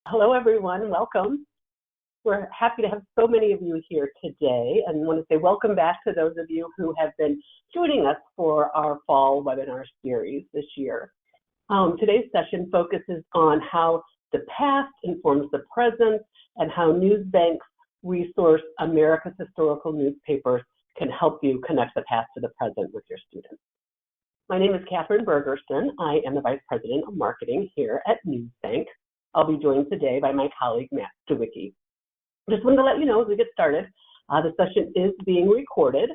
Hello, everyone. Welcome. We're happy to have so many of you here today and want to say welcome back to those of you who have been joining us for our fall webinar series this year. Today's session focuses on how the past informs the present and how NewsBank's resource, America's Historical Newspapers, can help you connect the past to the present with your students. My name is Catherine Bergerson. I am the Vice President of Marketing here at NewsBank. I'll be joined today by my colleague, Matt Stewicki. Just wanted to let you know as we get started, the session is being recorded,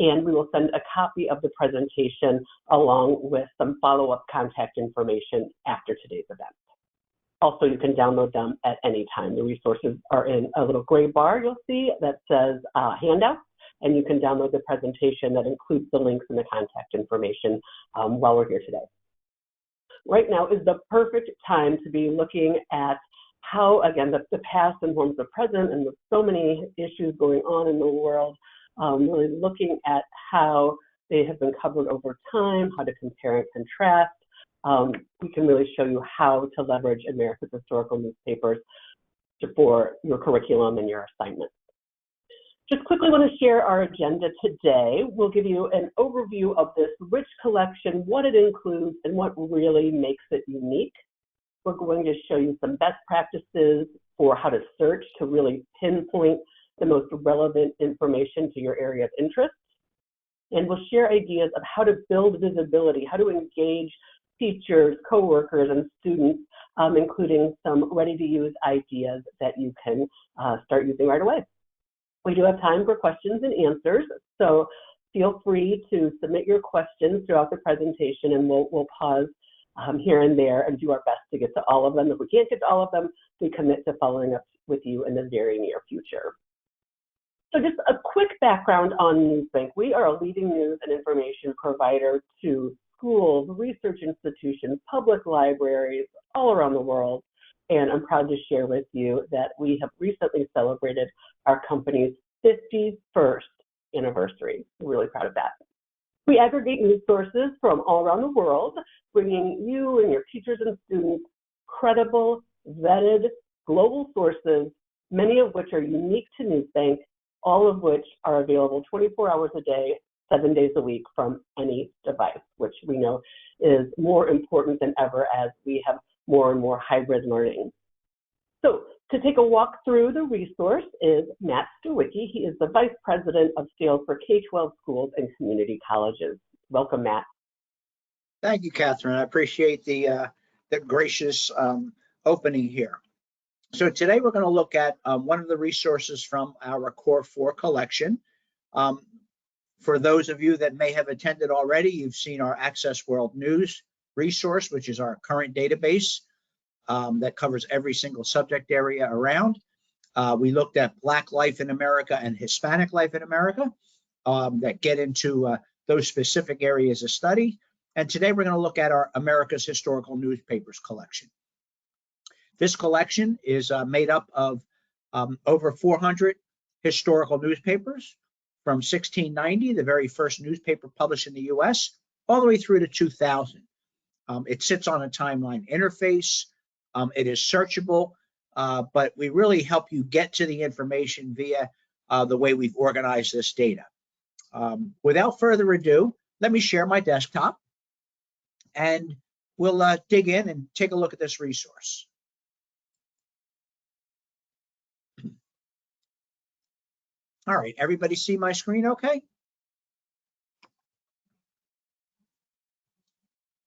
and we will send a copy of the presentation along with some follow-up contact information after today's event. Also, you can download them at any time. The resources are in a little gray bar you'll see that says handouts, and you can download the presentation that includes the links and the contact information while we're here today. Right now is the perfect time to be looking at how, again, the past informs the present, and with so many issues going on in the world, really looking at how they have been covered over time, how to compare and contrast. We can really show you how to leverage America's historical newspapers for your curriculum and your assignments. Just quickly want to share our agenda today. We'll give you an overview of this rich collection, what it includes, and what really makes it unique. We're going to show you some best practices for how to search to really pinpoint the most relevant information to your area of interest. And we'll share ideas of how to build visibility, how to engage teachers, coworkers, and students, including some ready-to-use ideas that you can start using right away. We do have time for questions and answers, so feel free to submit your questions throughout the presentation, and we'll pause here and there and do our best to get to all of them. If we can't get to all of them, we commit to following up with you in the very near future. So just a quick background on NewsBank. We are a leading news and information provider to schools, research institutions, public libraries all around the world. And I'm proud to share with you that we have recently celebrated our company's 51st anniversary. We're really proud of that. We aggregate news sources from all around the world, bringing you and your teachers and students credible, vetted, global sources, many of which are unique to NewsBank, all of which are available 24 hours a day, 7 days a week from any device, which we know is more important than ever as we have more and more hybrid learning. So to take a walk through the resource is Matt Stewicki. He is the Vice President of Sales for K-12 schools and community colleges. Welcome, Matt. Thank you, Catherine. I appreciate the gracious opening here. So today we're going to look at one of the resources from our Core 4 collection. For those of you that may have attended already, you've seen our Access World News resource, which is our current database that covers every single subject area around. We looked at Black life in America and Hispanic life in America that get into those specific areas of study. And today we're going to look at our America's Historical Newspapers collection. This collection is made up of over 400 historical newspapers from 1690, the very first newspaper published in the US, all the way through to 2000. It sits on a timeline interface. It is searchable, but we really help you get to the information via the way we've organized this data. Without further ado, let me share my desktop, and we'll dig in and take a look at this resource. All right, everybody see my screen okay?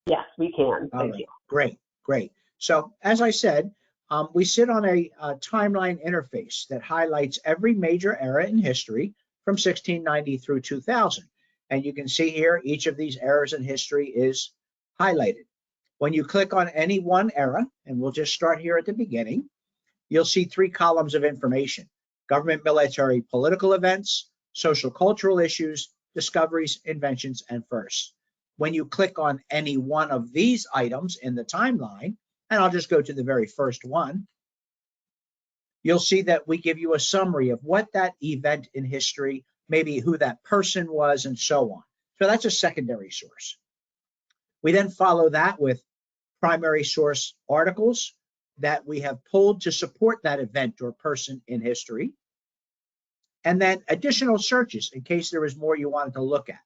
Yes, we can. Thank you. Great, great. So as I said, we sit on a timeline interface that highlights every major era in history from 1690 through 2000. And you can see here, each of these eras in history is highlighted. When you click on any one era, and we'll just start here at the beginning, you'll see 3 columns of information: government, military, political events, social cultural issues, discoveries, inventions, and firsts. When you click on any one of these items in the timeline, and I'll just go to the very first one, you'll see that we give you a summary of what that event in history, maybe who that person was, and so on. So that's a secondary source. We then follow that with primary source articles, that we have pulled to support that event or person in history, and then additional searches in case there was more you wanted to look at.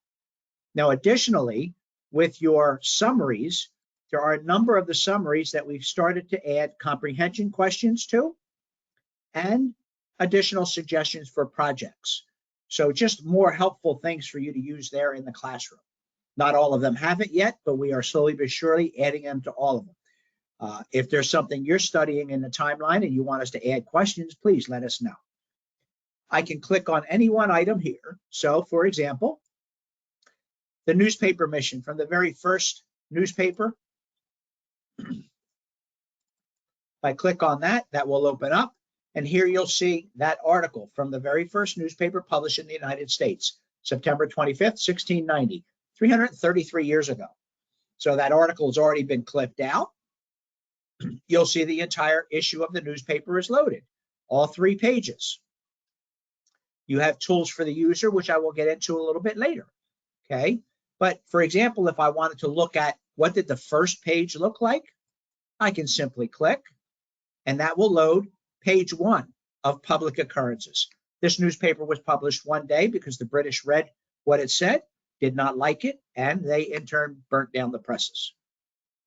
Now, additionally, with your summaries, there are a number of the summaries that we've started to add comprehension questions to and additional suggestions for projects. So just more helpful things for you to use there in the classroom. Not all of them have it yet, but we are slowly but surely adding them to all of them. If there's something you're studying in the timeline and you want us to add questions, please let us know. I can click on any one item here. So, for example, the newspaper mission from the very first newspaper. If I click on that, that will open up. And here you'll see that article from the very first newspaper published in the United States, September 25th, 1690, 333 years ago. So that article has already been clipped out. You'll see the entire issue of the newspaper is loaded, all 3 pages. You have tools for the user, which I will get into a little bit later, okay? But for example, if I wanted to look at what did the first page look like, I can simply click, and that will load page 1 of public occurrences. This newspaper was published one day because the British read what it said, did not like it, and they in turn burnt down the presses.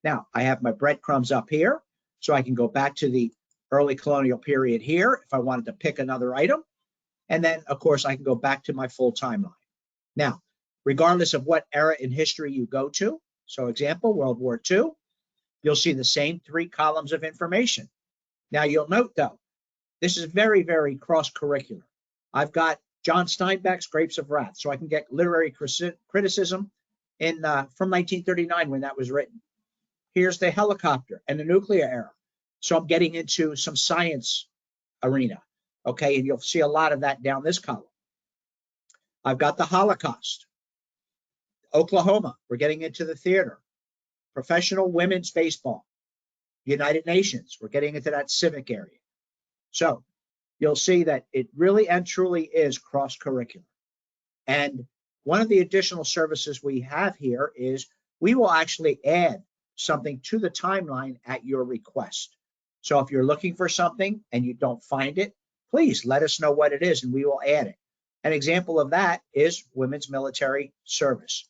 Now, I have my breadcrumbs up here, so I can go back to the early colonial period here if I wanted to pick another item. And then, of course, I can go back to my full timeline. Now, regardless of what era in history you go to, so example, World War II, you'll see the same 3 columns of information. Now, you'll note, though, this is very, very cross-curricular. I've got John Steinbeck's Grapes of Wrath, so I can get literary criticism from 1939 when that was written. Here's the helicopter and the nuclear era. So I'm getting into some science arena, okay? And you'll see a lot of that down this column. I've got the Holocaust. Oklahoma, we're getting into the theater. Professional women's baseball. United Nations, we're getting into that civic area. So you'll see that it really and truly is cross-curricular. And one of the additional services we have here is we will actually add something to the timeline at your request. So if you're looking for something and you don't find it, please let us know what it is and we will add it. An example of that is women's military service.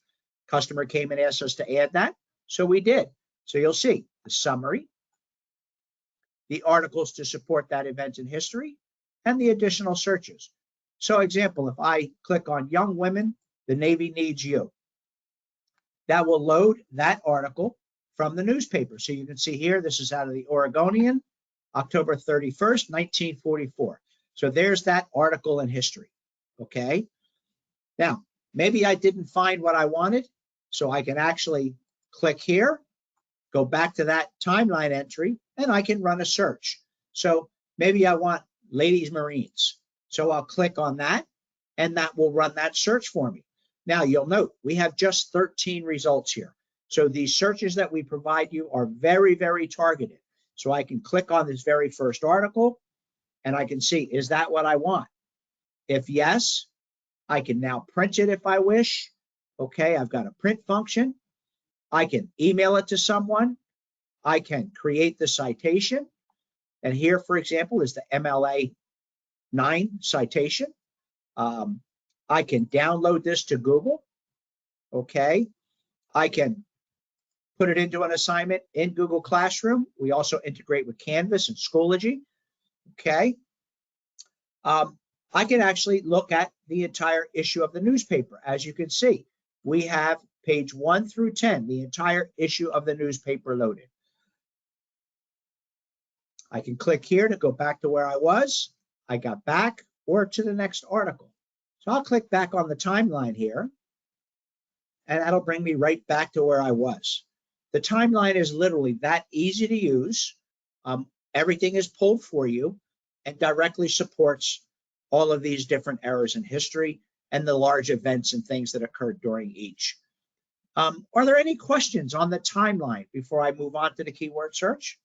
Customer came and asked us to add that, so we did. So you'll see the summary, the articles to support that event in history, and the additional searches. So example, if I click on young women, the Navy needs you, that will load that article from the newspaper. So you can see here, this is out of the Oregonian, October 31st, 1944. So there's that article in history, okay? Now, maybe I didn't find what I wanted, so I can actually click here, go back to that timeline entry, and I can run a search. So maybe I want ladies Marines. So I'll click on that, and that will run that search for me. Now, you'll note we have just 13 results here. So these searches that we provide you are very, very targeted. So I can click on this very first article, and I can see, is that what I want? If yes, I can now print it if I wish. Okay, I've got a print function. I can email it to someone. I can create the citation. And here, for example, is the MLA 9 citation. I can download this to Google. Okay, I can put it into an assignment in Google Classroom. We also integrate with Canvas and Schoology. Okay. I can actually look at the entire issue of the newspaper. As you can see, we have page 1 through 10, the entire issue of the newspaper loaded. I can click here to go back to where I was. I got back or to the next article. So I'll click back on the timeline here, and that'll bring me right back to where I was. The timeline is literally that easy to use. Everything is pulled for you and directly supports all of these different eras in history and the large events and things that occurred during each. Are there any questions on the timeline before I move on to the keyword search?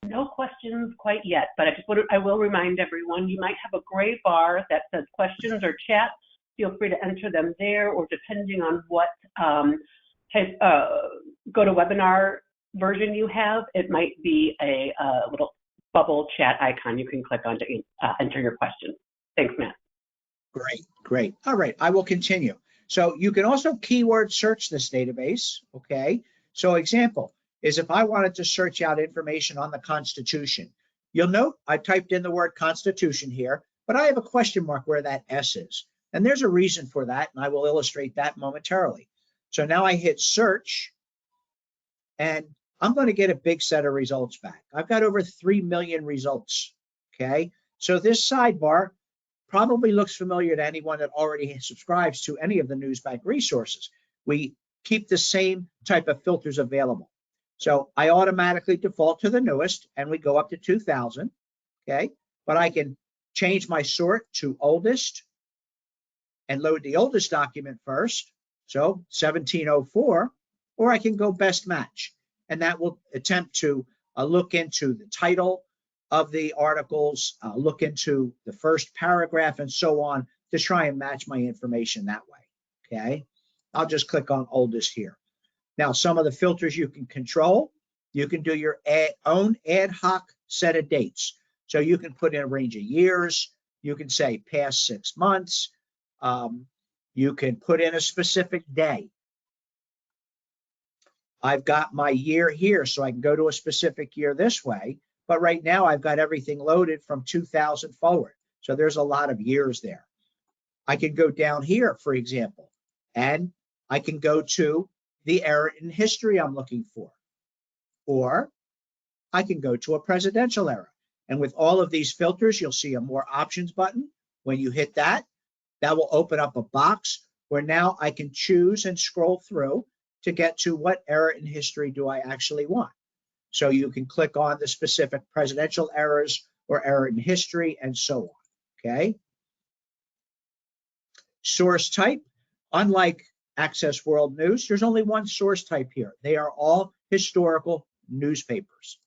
No questions quite yet, but I will remind everyone, you might have a gray bar that says questions or chat. Feel free to enter them there, or depending on what GoToWebinar version you have, it might be a little bubble chat icon you can click on to enter your question. Thanks, Matt. Great, great. All right, I will continue. So you can also keyword search this database, okay? So example is if I wanted to search out information on the Constitution, you'll note I typed in the word Constitution here, but I have a question mark where that S is. And there's a reason for that, and I will illustrate that momentarily. So now I hit search, and I'm going to get a big set of results back. I've got over 3 million results, okay? So this sidebar probably looks familiar to anyone that already subscribes to any of the NewsBank resources. We keep the same type of filters available. So I automatically default to the newest, and we go up to 2000, okay? But I can change my sort to oldest and load the oldest document first, so 1704, or I can go best match, and that will attempt to look into the title of the articles, look into the first paragraph and so on to try and match my information that way, okay? I'll just click on oldest here. Now, some of the filters you can control, you can do your own ad hoc set of dates. So you can put in a range of years, you can say past 6 months, you can put in a specific day. I've got my year here, so I can go to a specific year this way. But right now I've got everything loaded from 2000 forward. So there's a lot of years there. I can go down here, for example, and I can go to the era in history I'm looking for. Or I can go to a presidential era. And with all of these filters, you'll see a more options button. When you hit that, that will open up a box where now I can choose and scroll through to get to what era in history do I actually want. So you can click on the specific presidential eras or era in history and so on, okay? Source type, unlike Access World News, there's only one source type here. They are all historical newspapers.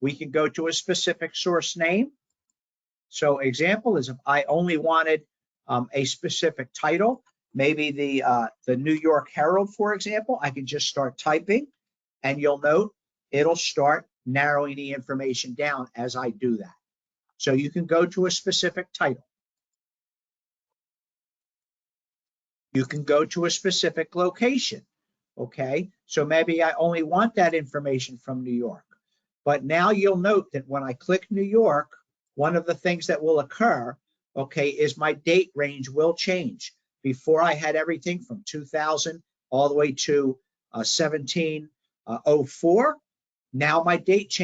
We can go to a specific source name. So example is if I only wanted a specific title, maybe the New York Herald, for example, I can just start typing. And you'll note it'll start narrowing the information down as I do that. So you can go to a specific title. You can go to a specific location, okay? So maybe I only want that information from New York. But now you'll note that when I click New York, one of the things that will occur, okay, is my date range will change. Before I had everything from 2000 all the way to 1704. Now my date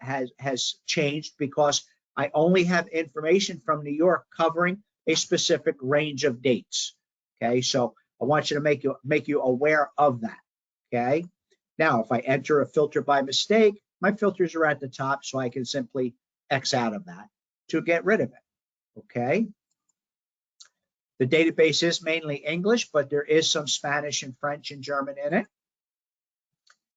has changed because I only have information from New York covering a specific range of dates. Okay, so I want you to make you aware of that. Okay, now if I enter a filter by mistake, my filters are at the top, so I can simply X out of that to get rid of it. Okay. The database is mainly English, but there is some Spanish and French and German in it.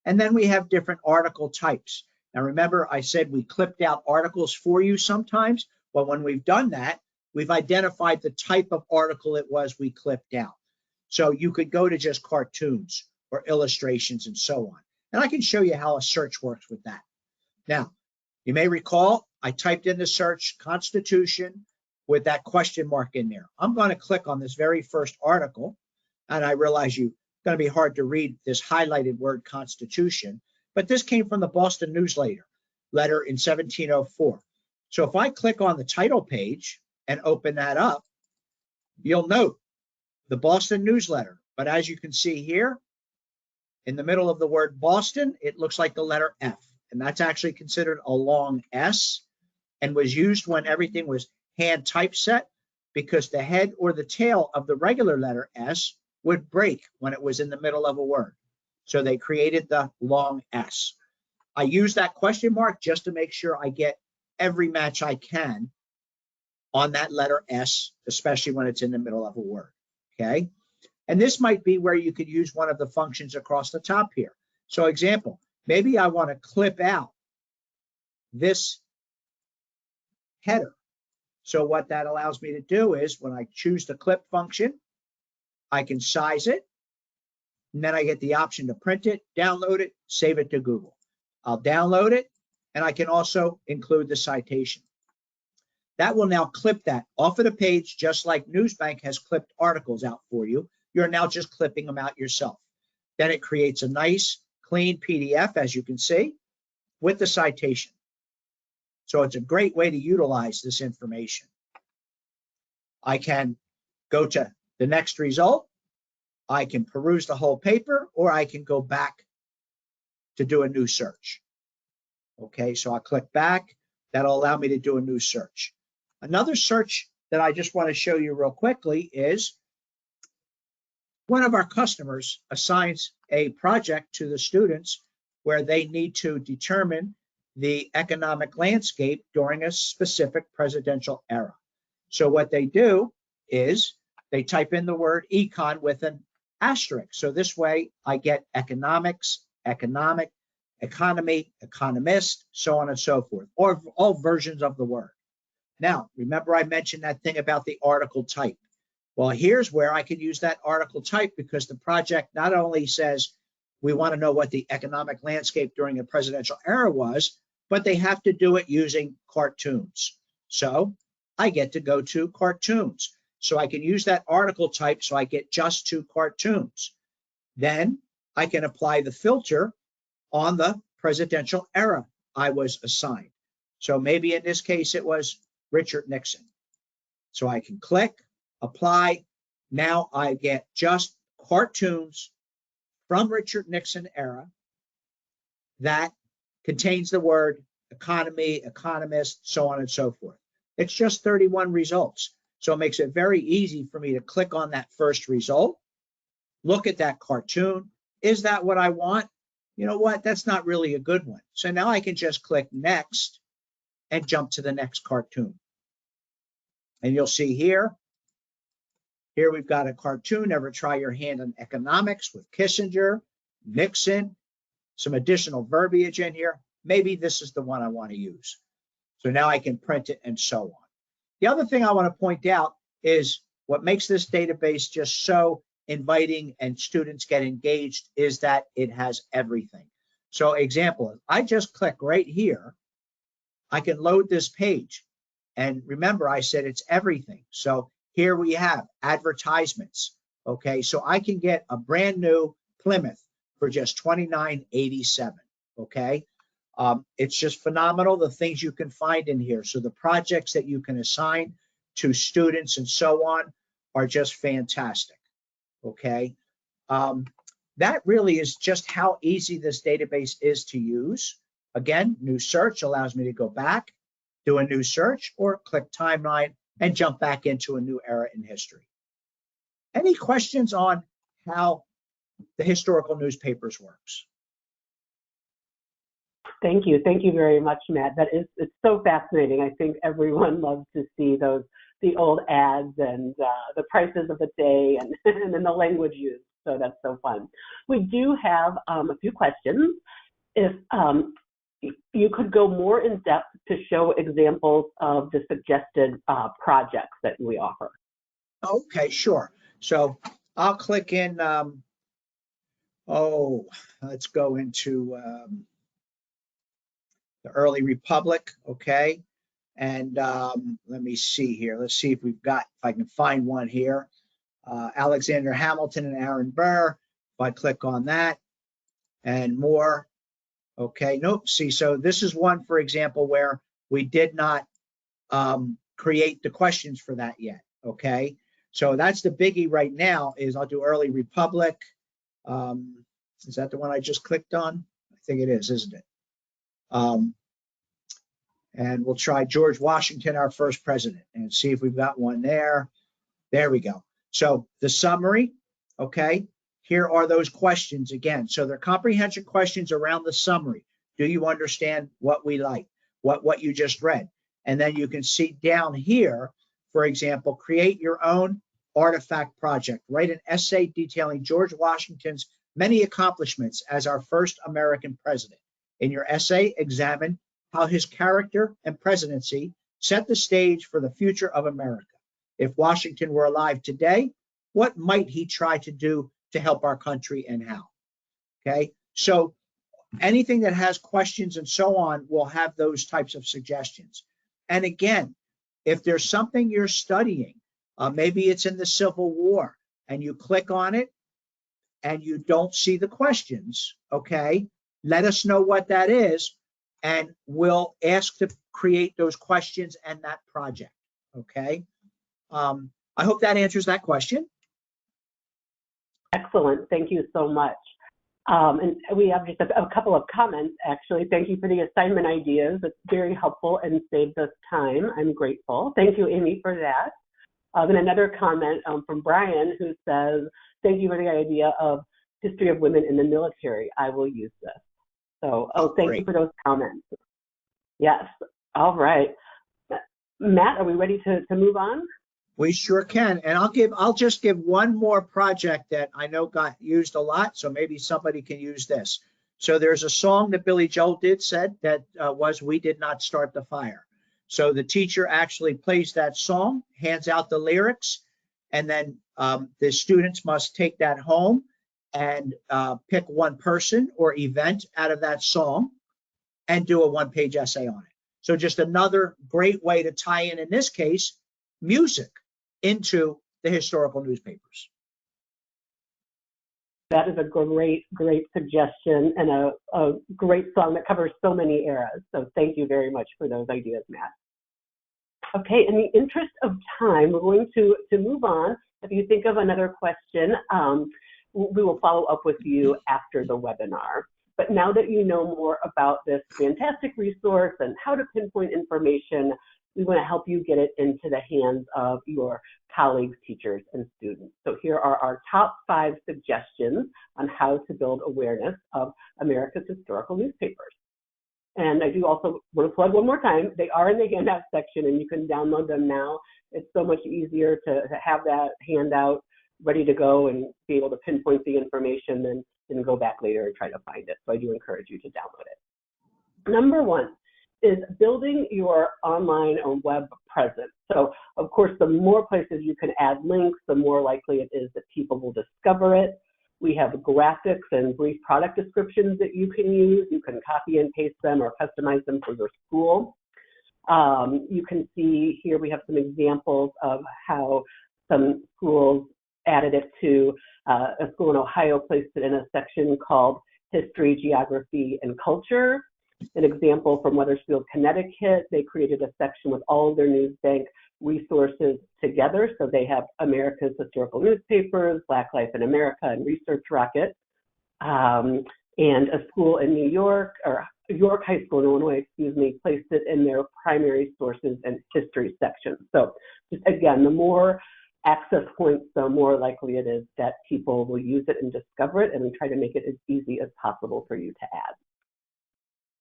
And then we have different article types. Now remember, I said we clipped out articles for you sometimes. Well, when we've done that, we've identified the type of article it was we clipped out. So you could go to just cartoons or illustrations and so on. And I can show you how a search works with that. Now, you may recall I typed in the search Constitution with that question mark in there. I'm going to click on this very first article, and I realize you're going to be hard to read this highlighted word Constitution, but this came from the Boston Newsletter letter in 1704. So if I click on the title page and open that up, you'll note the Boston Newsletter. But as you can see here, in the middle of the word Boston, it looks like the letter F, and that's actually considered a long S and was used when everything was hand typeset because the head or the tail of the regular letter S would break when it was in the middle of a word. So they created the long S. I use that question mark just to make sure I get every match I can on that letter S, especially when it's in the middle of a word, okay? And this might be where you could use one of the functions across the top here. So example, maybe I want to clip out this header. So what that allows me to do is when I choose the clip function, I can size it, and then I get the option to print it, download it, save it to Google. I'll download it, and I can also include the citation. That will now clip that off of the page, just like NewsBank has clipped articles out for you. You're now just clipping them out yourself. Then it creates a nice, clean PDF, as you can see, with the citation. So it's a great way to utilize this information. I can go to the next result. I can peruse the whole paper, or I can go back to do a new search. Okay, so I'll click back. That'll allow me to do a new search. Another search that I just want to show you real quickly is one of our customers assigns a project to the students where they need to determine the economic landscape during a specific presidential era. So what they do is they type in the word econ with an asterisk. So this way I get economics, economic, economy, economist, so on and so forth, or all versions of the word. Now, remember I mentioned that thing about the article type. Well, here's where I can use that article type, because the project not only says we want to know what the economic landscape during a presidential era was, but they have to do it using cartoons. So I get to go to cartoons. So I can use that article type so I get just to cartoons. Then I can apply the filter on the presidential era I was assigned. So maybe in this case it was Richard Nixon. So I can click, apply. Now I get just cartoons from Richard Nixon era that contains the word economy, economist, so on and so forth. It's just 31 results. So it makes it very easy for me to click on that first result, look at that cartoon. Is that what I want? You know what? That's not really a good one. So now I can just click next and jump to the next cartoon. And you'll see here we've got a cartoon, Never Try Your Hand on Economics with Kissinger, Nixon, some additional verbiage in here. Maybe this is the one I want to use. So now I can print it and so on. The other thing I want to point out is what makes this database just so inviting and students get engaged is that it has everything. So example, if I just click right here, I can load this page. And remember, I said it's everything. So here we have advertisements. Okay, so I can get a brand new Plymouth for just $29.87. Okay, it's just phenomenal, the things you can find in here. So the projects that you can assign to students and so on are just fantastic. Okay, that really is just how easy this database is to use. Again, new search allows me to go back, do a new search, or click timeline and jump back into a new era in history. Any questions on how the historical newspapers works? Thank you. Thank you very much, Matt. It's so fascinating. I think everyone loves to see the old ads and the prices of the day and then the language used. So that's so fun. We do have a few questions. If you could go more in depth to show examples of the suggested projects that we offer. Okay, sure. So I'll click in, let's go into the early Republic, okay? And let me see here. Let's see if I can find one here. Alexander Hamilton and Aaron Burr. If I click on that and more, okay, nope. See, so this is one, for example, where we did not create the questions for that yet, okay? So that's the biggie right now is I'll do early Republic. Is that the one I just clicked on? I think it is, isn't it? And we'll try George Washington, our first president, and see if we've got one there. There we go. So the summary, okay, here are those questions again. So they're comprehension questions around the summary. Do you understand what we like, what you just read? And then you can see down here, for example, create your own artifact project. Write an essay detailing George Washington's many accomplishments as our first American president. In your essay, examine how his character and presidency set the stage for the future of America. If Washington were alive today, what might he try to do to help our country and how. Okay, so anything that has questions and so on will have those types of suggestions. And again, if there's something you're studying, maybe it's in the Civil War, and you click on it and you don't see the questions, okay, let us know what that is, and we'll ask to create those questions and that project, okay? I hope that answers that question. Excellent. Thank you so much. And we have just a couple of comments, actually. Thank you for the assignment ideas. It's very helpful and saved us time. I'm grateful. Thank you, Amy, for that. And another comment from Brian, who says, thank you for the idea of history of women in the military. I will use this. So, thank you for those comments. Yes. All right. Matt, are we ready to move on? We sure can. And I'll just give one more project that I know got used a lot, so maybe somebody can use this. So there's a song that Billy Joel said that was "We Did Not Start the Fire." So the teacher actually plays that song, hands out the lyrics, and then the students must take that home and pick one person or event out of that song and do a one-page essay on it. So just another great way to tie in this case, music into the historical newspapers. That is a great, great suggestion and a great song that covers so many eras. So thank you very much for those ideas, Matt. Okay, in the interest of time, we're going to move on. If you think of another question, we will follow up with you after the webinar. But now that you know more about this fantastic resource and how to pinpoint information, we want to help you get it into the hands of your colleagues, teachers, and students. So here are our top 5 suggestions on how to build awareness of America's historical newspapers. And I do also want to plug one more time, they are in the handout section and you can download them now. It's so much easier to have that handout ready to go and be able to pinpoint the information than go back later and try to find it. So I do encourage you to download it. Number 1 is building your online or web presence. So of course, the more places you can add links, the more likely it is that people will discover it. We have graphics and brief product descriptions that you can use. You can copy and paste them or customize them for your school. You can see here we have some examples of how some schools added it to a school in Ohio placed it in a section called History, Geography, and Culture. An example from Wethersfield, Connecticut, they created a section with all of their NewsBank resources together. So they have America's historical newspapers, Black Life in America, and Research Rocket. And a school in New York, or York High School in Illinois, excuse me, placed it in their primary sources and history section. So just again, the more access points, the more likely it is that people will use it and discover it, and we try to make it as easy as possible for you to add.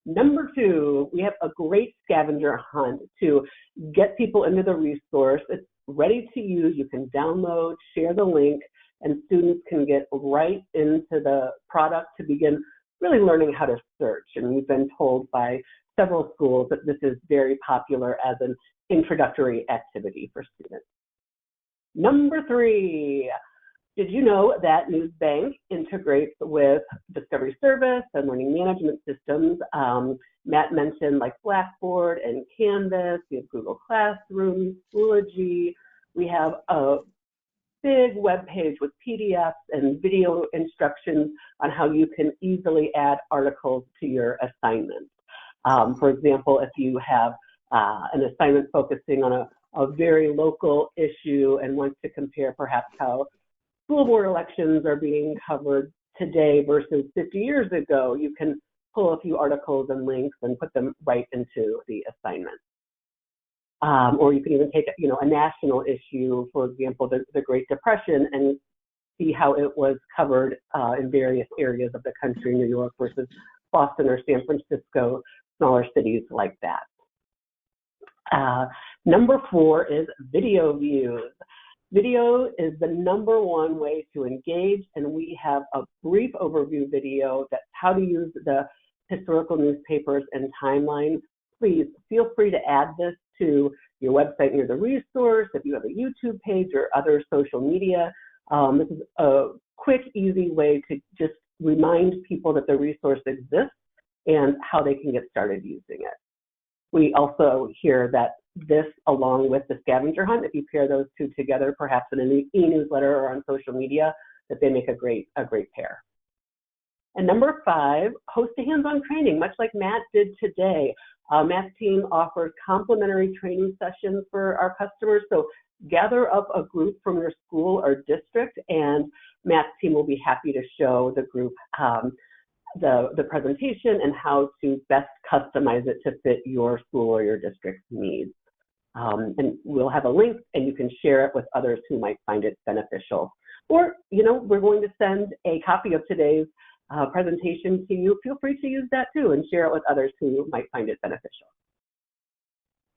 Number 2, we have a great scavenger hunt to get people into the resource. It's ready to use. You can download, share the link, and students can get right into the product to begin really learning how to search. And we've been told by several schools that this is very popular as an introductory activity for students. Number 3, did you know that NewsBank integrates with Discovery Service and learning management systems? Matt mentioned like Blackboard and Canvas. We have Google Classroom, Schoology. We have a big web page with PDFs and video instructions on how you can easily add articles to your assignments. For example, if you have an assignment focusing on a very local issue and want to compare perhaps how school board elections are being covered today versus 50 years ago, you can pull a few articles and links and put them right into the assignment. Or you can even take a national issue, for example, the Great Depression, and see how it was covered in various areas of the country, New York versus Boston or San Francisco, smaller cities like that. Number 4 is video views. Video is the number 1 way to engage, and we have a brief overview video that's how to use the historical newspapers and timeline. Please feel free to add this to your website near the resource. If you have a YouTube page or other social media, This is a quick, easy way to just remind people that the resource exists and how they can get started using it. We also hear that this, along with the scavenger hunt, if you pair those two together, perhaps in an e-newsletter or on social media, that they make a great pair. And number 5, host a hands-on training, much like Matt did today. Matt's team offers complimentary training sessions for our customers. So gather up a group from your school or district, and Matt's team will be happy to show the group the presentation and how to best customize it to fit your school or your district's needs. And we'll have a link, and you can share it with others who might find it beneficial. Or, we're going to send a copy of today's presentation to you. Feel free to use that too and share it with others who might find it beneficial.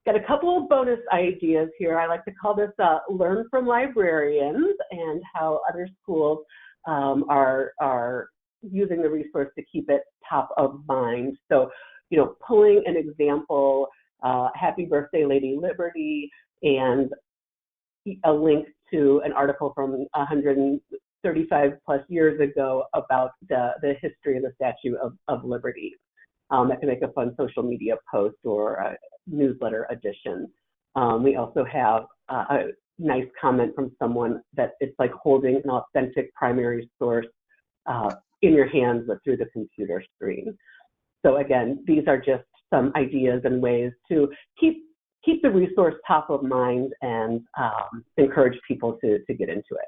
Got a couple of bonus ideas here. I like to call this Learn from Librarians, and how other schools are using the resource to keep it top of mind. So, pulling an example, Happy Birthday Lady Liberty, and a link to an article from 135 plus years ago about the history of the Statue of Liberty. That can make a fun social media post or a newsletter edition. We also have a nice comment from someone that it's like holding an authentic primary source in your hands but through the computer screen. So again, these are just some ideas and ways to keep the resource top of mind and encourage people to get into it.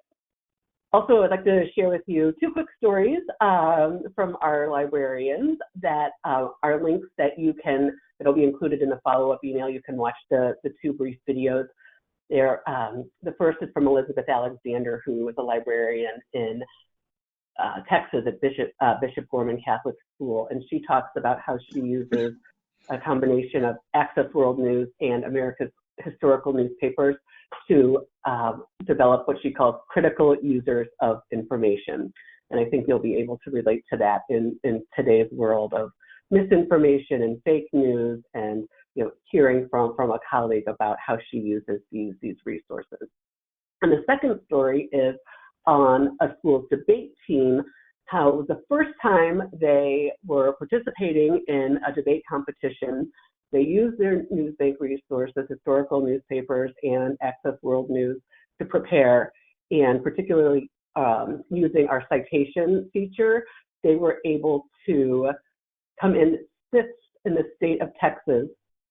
Also, I'd like to share with you 2 quick stories from our librarians that are links that that'll be included in the follow-up email. You can watch the 2 brief videos there. The first is from Elizabeth Alexander, who was a librarian in Texas at Bishop Gorman Catholic School, and she talks about how she uses a combination of Access World News and America's historical newspapers to develop what she calls critical users of information. And I think you'll be able to relate to that in today's world of misinformation and fake news, and hearing from a colleague about how she uses these resources. And the second story is on a school's debate team, how the first time they were participating in a debate competition, they used their NewsBank resources, historical newspapers, and Access World News to prepare, and particularly using our citation feature, they were able to come in 6th in the state of Texas.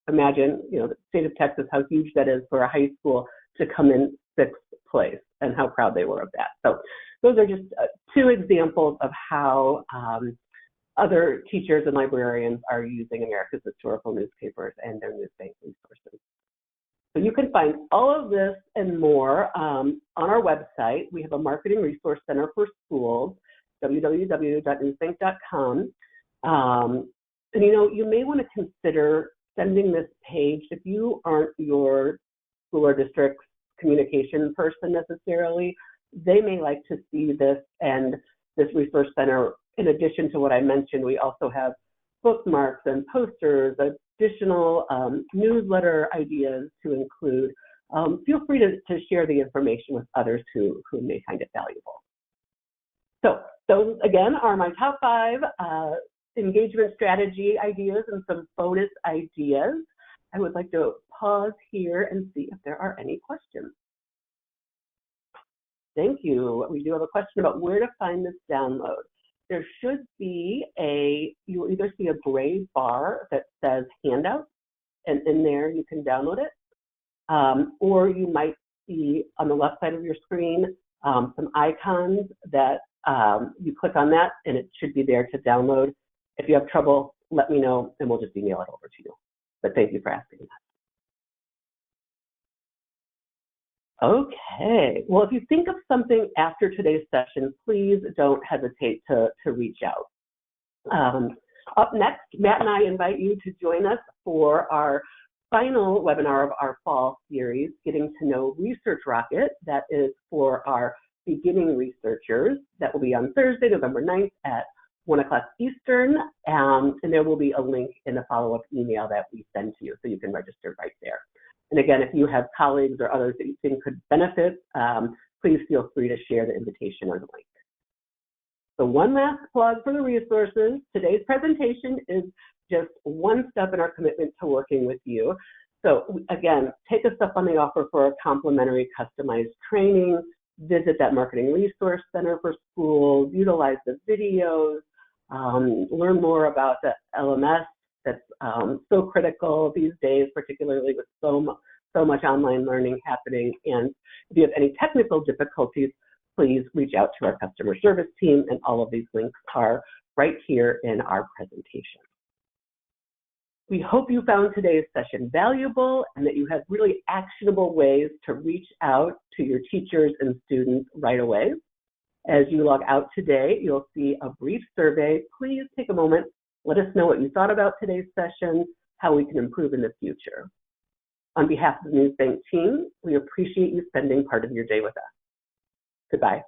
Imagine, the state of Texas, how huge that is for a high school to come in 6th place, and how proud they were of that. So those are just 2 examples of how other teachers and librarians are using America's historical newspapers and their NewsBank resources. So you can find all of this and more on our website. We have a marketing resource center for schools, www.newsbank.com. And you may want to consider sending this page if you aren't your school or district's communication person necessarily. They may like to see this, and this resource center, in addition to what I mentioned, we also have bookmarks and posters, additional newsletter ideas to include. Feel free to share the information with others who may find it valuable. So those, again, are my top 5 engagement strategy ideas and some bonus ideas. I would like to pause here and see if there are any questions. Thank you. We do have a question about where to find this download. There should be you'll either see a gray bar that says handouts, and in there you can download it. Or you might see on the left side of your screen some icons that you click on that, and it should be there to download. If you have trouble, let me know, and we'll just email it over to you. But thank you for asking that. Okay, well, if you think of something after today's session, please don't hesitate to reach out. Up next, Matt and I invite you to join us for our final webinar of our fall series, Getting to Know Research Rocket. That is for our beginning researchers. That will be on Thursday, November 9th at 1 o'clock Eastern, and there will be a link in the follow-up email that we send to you, so you can register right there. And again, if you have colleagues or others that you think could benefit, please feel free to share the invitation or the link. So one last plug for the resources. Today's presentation is just one step in our commitment to working with you. So again, take us up on the offer for a complimentary customized training, visit that Marketing Resource Center for schools, utilize the videos, learn more about the LMS that's so critical these days, particularly with so much online learning happening. And if you have any technical difficulties, please reach out to our customer service team, and all of these links are right here in our presentation. We hope you found today's session valuable and that you have really actionable ways to reach out to your teachers and students right away. As you log out today, you'll see a brief survey. Please take a moment, let us know what you thought about today's session, how we can improve in the future. On behalf of the NewsBank team, we appreciate you spending part of your day with us. Goodbye.